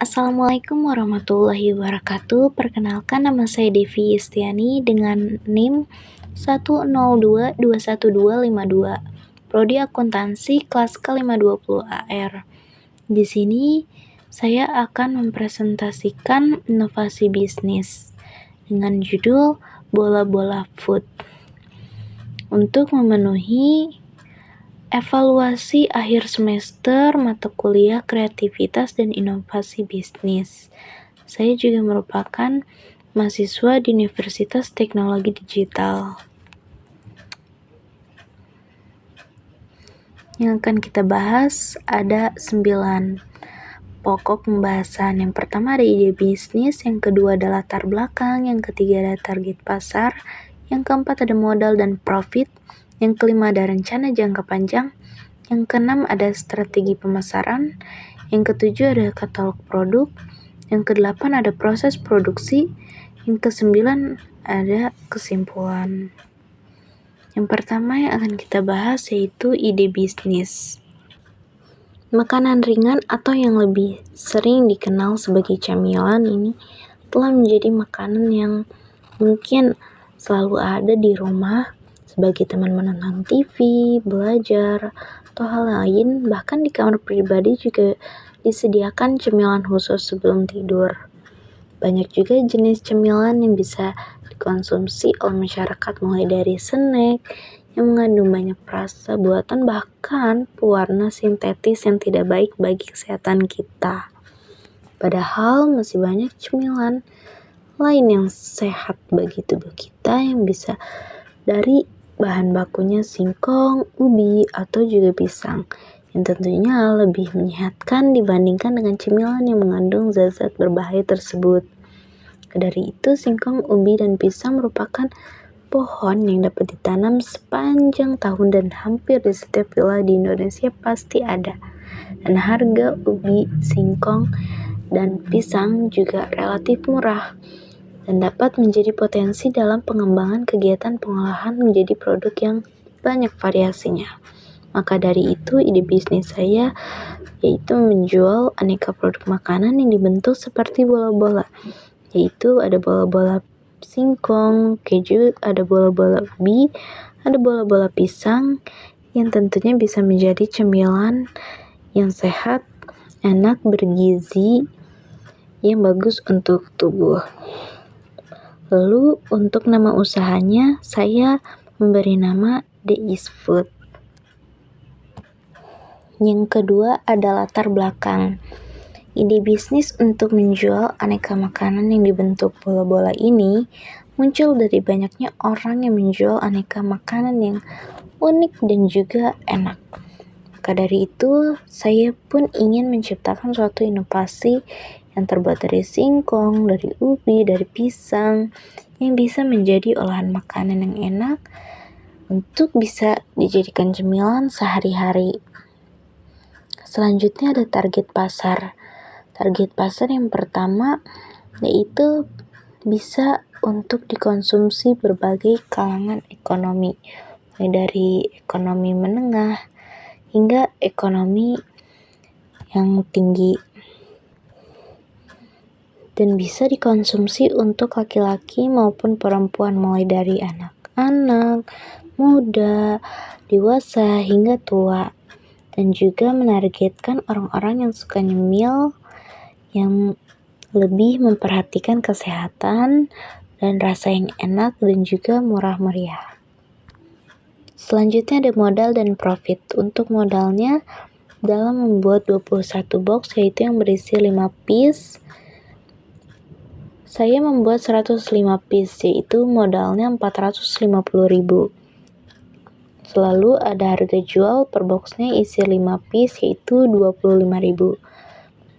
Assalamualaikum warahmatullahi wabarakatuh. Perkenalkan, nama saya Devi Yustiani dengan NIM 102212252. Prodi Akuntansi kelas ke-520 AR. Di sini saya akan mempresentasikan inovasi bisnis dengan judul Bola-bola Food. Untuk memenuhi evaluasi akhir semester mata kuliah kreativitas dan inovasi bisnis. Saya juga merupakan mahasiswa di Universitas Teknologi Digital. Yang akan kita bahas ada 9 pokok pembahasan. Yang pertama ada ide bisnis, yang kedua ada latar belakang, yang ketiga ada target pasar, yang keempat ada modal dan profit, yang kelima ada rencana jangka panjang, yang keenam ada strategi pemasaran, yang ketujuh ada katalog produk, yang kedelapan ada proses produksi, yang kesembilan ada kesimpulan. Yang pertama yang akan kita bahas yaitu ide bisnis. Makanan ringan atau yang lebih sering dikenal sebagai camilan ini telah menjadi makanan yang mungkin selalu ada di rumah sebagai teman menonton TV, belajar, atau hal lain. Bahkan di kamar pribadi juga disediakan cemilan khusus sebelum tidur. Banyak juga jenis cemilan yang bisa dikonsumsi oleh masyarakat, mulai dari snack yang mengandung banyak rasa buatan, bahkan pewarna sintetis yang tidak baik bagi kesehatan kita. Padahal masih banyak cemilan lain yang sehat bagi tubuh kita yang bisa dari bahan bakunya singkong, ubi, atau juga pisang, yang tentunya lebih menyehatkan dibandingkan dengan cemilan yang mengandung zat-zat berbahaya tersebut. Dari itu, singkong, ubi, dan pisang merupakan pohon yang dapat ditanam sepanjang tahun dan hampir di setiap wilayah di Indonesia pasti ada. Dan harga ubi, singkong, dan pisang juga relatif murah dan dapat menjadi potensi dalam pengembangan kegiatan pengolahan menjadi produk yang banyak variasinya. Maka dari itu, ide bisnis saya yaitu menjual aneka produk makanan yang dibentuk seperti bola-bola, yaitu ada bola-bola singkong, keju, ada bola-bola ubi, ada bola-bola pisang, yang tentunya bisa menjadi cemilan yang sehat, enak, bergizi, yang bagus untuk tubuh. Lalu untuk nama usahanya, saya memberi nama Deis Food. Yang kedua ada latar belakang. Ide bisnis untuk menjual aneka makanan yang dibentuk bola-bola ini muncul dari banyaknya orang yang menjual aneka makanan yang unik dan juga enak. Maka dari itu, saya pun ingin menciptakan suatu inovasi yang terbuat dari singkong, dari ubi, dari pisang, yang bisa menjadi olahan makanan yang enak untuk bisa dijadikan cemilan sehari-hari. Selanjutnya ada target pasar. Target pasar yang pertama yaitu bisa untuk dikonsumsi berbagai kalangan ekonomi, mulai dari ekonomi menengah hingga ekonomi yang tinggi, dan bisa dikonsumsi untuk laki-laki maupun perempuan, mulai dari anak-anak, muda, dewasa, hingga tua, dan juga menargetkan orang-orang yang suka nyemil, yang lebih memperhatikan kesehatan dan rasa yang enak dan juga murah meriah. Selanjutnya ada modal dan profit. Untuk modalnya dalam membuat 21 box yaitu yang berisi 5 piece, saya membuat 105 piece, yaitu modalnya 450.000. Selalu ada harga jual per boxnya isi 5 piece yaitu 25.000.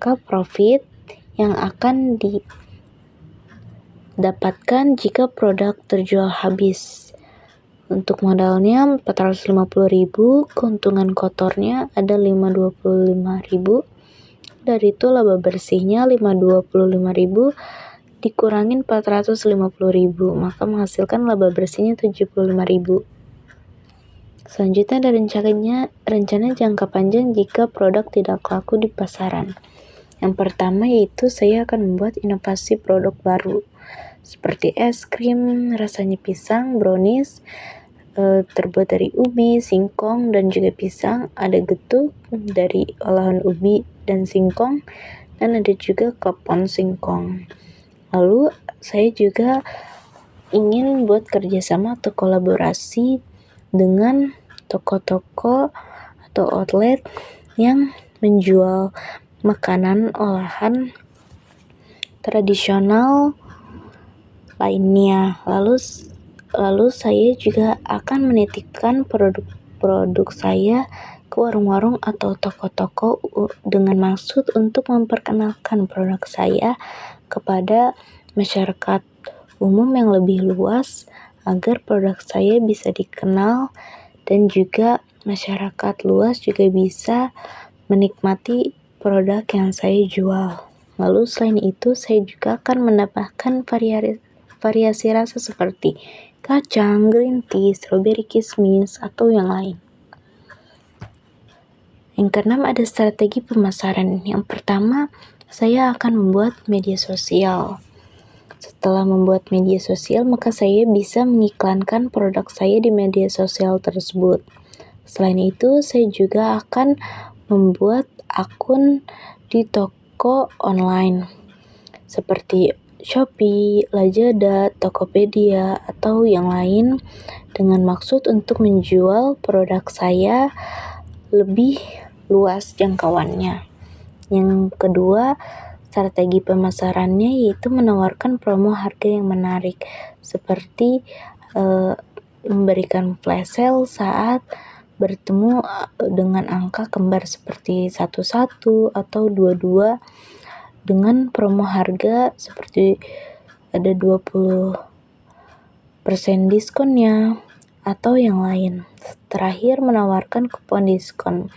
Maka profit yang akan didapatkan jika produk terjual habis. Untuk modalnya 450.000, keuntungan kotornya ada 525.000. Dari itu laba bersihnya 525.000 dikurangin 450.000, maka menghasilkan laba bersihnya 75.000. Selanjutnya ada rencana jangka panjang jika produk tidak laku di pasaran. Yang pertama yaitu saya akan membuat inovasi produk baru seperti es krim rasanya pisang, brownies terbuat dari ubi, singkong, dan juga pisang. Ada getuk dari olahan ubi dan singkong, dan ada juga klepon singkong. Lalu saya juga ingin buat kerjasama atau kolaborasi dengan toko-toko atau outlet yang menjual makanan olahan tradisional lainnya. Lalu saya juga akan menitipkan produk saya ke warung-warung atau toko-toko dengan maksud untuk memperkenalkan produk saya kepada masyarakat umum yang lebih luas agar produk saya bisa dikenal dan juga masyarakat luas juga bisa menikmati produk yang saya jual. Lalu selain itu saya juga akan menambahkan variasi rasa seperti kacang, green tea, strawberry kismis, atau yang lain. Yang keenam ada strategi pemasaran. Yang pertama, saya akan membuat media sosial. Setelah membuat media sosial, maka saya bisa mengiklankan produk saya di media sosial tersebut. Selain itu, saya juga akan membuat akun di toko online seperti Shopee, Lazada, Tokopedia, atau yang lain dengan maksud untuk menjual produk saya lebih luas jangkauannya. Yang kedua, strategi pemasarannya yaitu menawarkan promo harga yang menarik seperti memberikan flash sale saat bertemu dengan angka kembar seperti 11 atau 22 dengan promo harga seperti ada 20% diskonnya atau yang lain. Terakhir, menawarkan kupon diskon.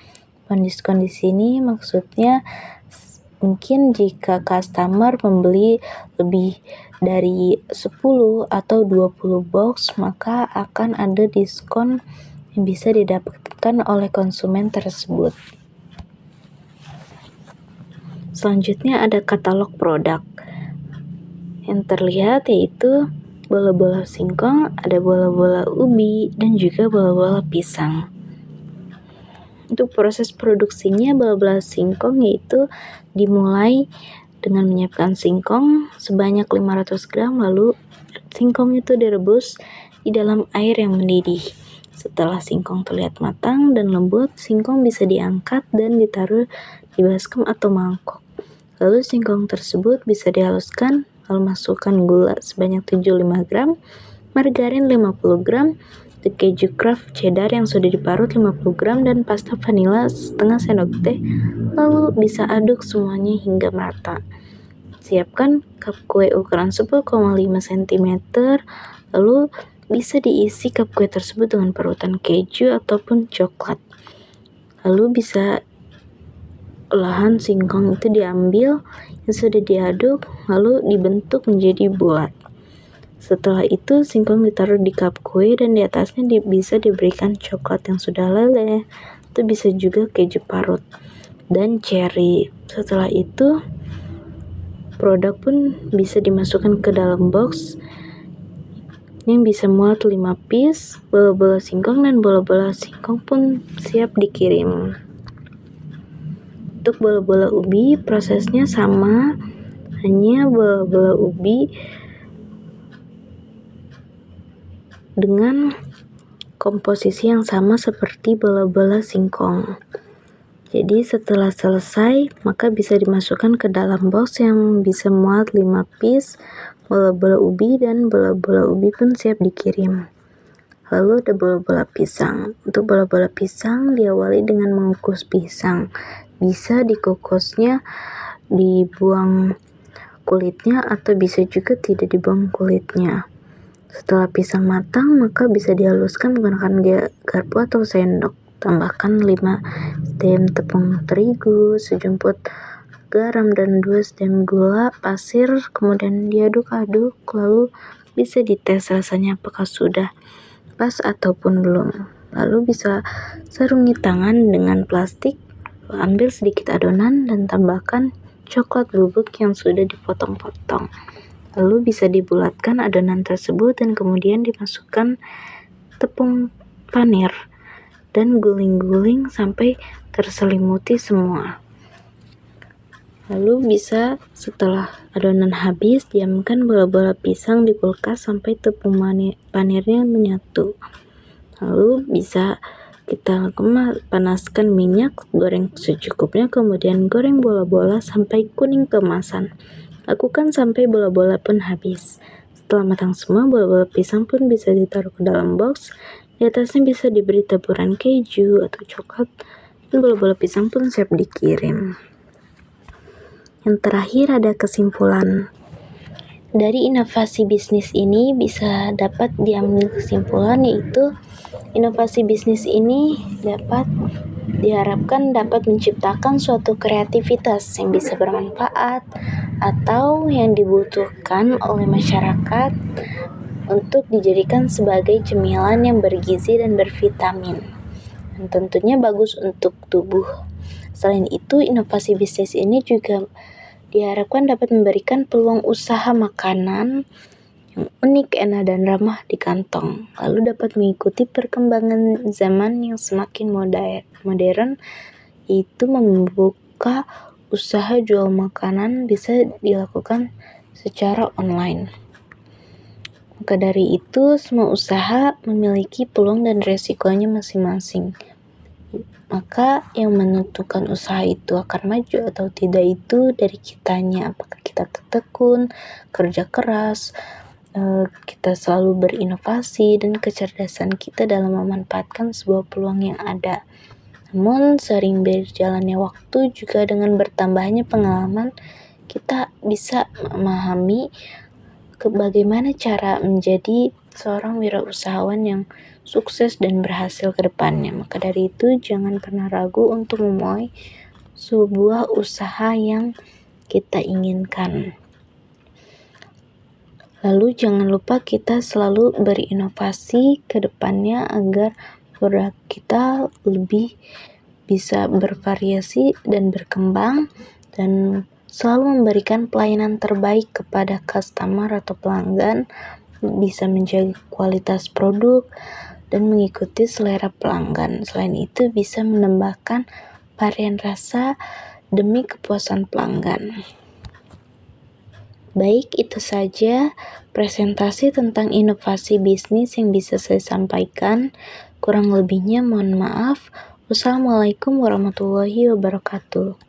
Kupon diskon di sini maksudnya mungkin jika customer membeli lebih dari 10 atau 20 box, maka akan ada diskon yang bisa didapatkan oleh konsumen tersebut. Selanjutnya ada katalog produk. Yang terlihat yaitu bola-bola singkong, ada bola-bola ubi, dan juga bola-bola pisang. Untuk proses produksinya, bola-bola singkong yaitu dimulai dengan menyiapkan singkong sebanyak 500 gram, lalu singkong itu direbus di dalam air yang mendidih. Setelah singkong terlihat matang dan lembut, singkong bisa diangkat dan ditaruh di baskom atau mangkok. Lalu singkong tersebut bisa dihaluskan, lalu masukkan gula sebanyak 75 gram, margarin 50 gram, keju craft cheddar yang sudah diparut 50 gram, dan pasta vanila setengah sendok teh, lalu bisa aduk semuanya hingga merata. Siapkan cup kue ukuran 10,5 cm, lalu bisa diisi cup kue tersebut dengan parutan keju ataupun coklat. Lalu bisa olahan singkong itu diambil yang sudah diaduk lalu dibentuk menjadi bulat. Setelah itu singkong ditaruh di cup kue dan di atasnya bisa diberikan coklat yang sudah leleh, itu bisa juga keju parut dan cherry. Setelah itu produk pun bisa dimasukkan ke dalam box yang bisa muat 5 piece bola-bola singkong, dan bola-bola singkong pun siap dikirim. Untuk bola-bola ubi prosesnya sama, hanya bola-bola ubi dengan komposisi yang sama seperti bola-bola singkong. Jadi setelah selesai, maka bisa dimasukkan ke dalam box yang bisa muat 5 piece bola-bola ubi, dan bola-bola ubi pun siap dikirim. Lalu ada bola-bola pisang. Untuk bola-bola pisang diawali dengan mengukus pisang. Bisa dikukusnya dibuang kulitnya atau bisa juga tidak dibuang kulitnya. Setelah pisang matang, maka bisa dihaluskan menggunakan garpu atau sendok. Tambahkan 5 stem tepung terigu, sejumput garam, dan 2 stem gula pasir, kemudian diaduk-aduk, lalu bisa dites rasanya apakah sudah pas ataupun belum. Lalu bisa sarungi tangan dengan plastik, ambil sedikit adonan dan tambahkan coklat bubuk yang sudah dipotong-potong. Lalu bisa dibulatkan adonan tersebut dan kemudian dimasukkan tepung panir dan guling-guling sampai terselimuti semua. Lalu bisa setelah adonan habis, diamkan bola-bola pisang di kulkas sampai tepung panirnya menyatu. Lalu bisa kita panaskan minyak, goreng secukupnya, kemudian goreng bola-bola sampai kuning keemasan. Lakukan sampai bola-bola pun habis. Setelah matang semua, bola-bola pisang pun bisa ditaruh ke dalam box. Di atasnya bisa diberi taburan keju atau coklat, dan bola-bola pisang pun siap dikirim. Yang terakhir ada kesimpulan. Dari inovasi bisnis ini bisa dapat diambil kesimpulan, yaitu inovasi bisnis ini diharapkan dapat menciptakan suatu kreativitas yang bisa bermanfaat atau yang dibutuhkan oleh masyarakat untuk dijadikan sebagai cemilan yang bergizi dan bervitamin, dan tentunya bagus untuk tubuh. Selain itu, inovasi bisnis ini juga diharapkan dapat memberikan peluang usaha makanan yang unik, enak, dan ramah di kantong, lalu dapat mengikuti perkembangan zaman yang semakin modern, yaitu membuka usaha jual makanan bisa dilakukan secara online. Maka dari itu, semua usaha memiliki peluang dan resikonya masing-masing. Maka yang menentukan usaha itu akan maju atau tidak itu dari kitanya. Apakah kita tekun, kerja keras, kita selalu berinovasi, dan kecerdasan kita dalam memanfaatkan sebuah peluang yang ada. Namun sering berjalannya waktu juga dengan bertambahnya pengalaman, kita bisa memahami bagaimana cara menjadi seorang wirausahawan yang sukses dan berhasil ke depannya. Maka dari itu, jangan pernah ragu untuk memulai sebuah usaha yang kita inginkan. Lalu jangan lupa kita selalu berinovasi ke depannya agar produk kita lebih bisa bervariasi dan berkembang, dan selalu memberikan pelayanan terbaik kepada customer atau pelanggan, bisa menjaga kualitas produk dan mengikuti selera pelanggan. Selain itu, bisa menambahkan varian rasa demi kepuasan pelanggan. Baik, itu saja presentasi tentang inovasi bisnis yang bisa saya sampaikan. Kurang lebihnya mohon maaf. Wassalamualaikum warahmatullahi wabarakatuh.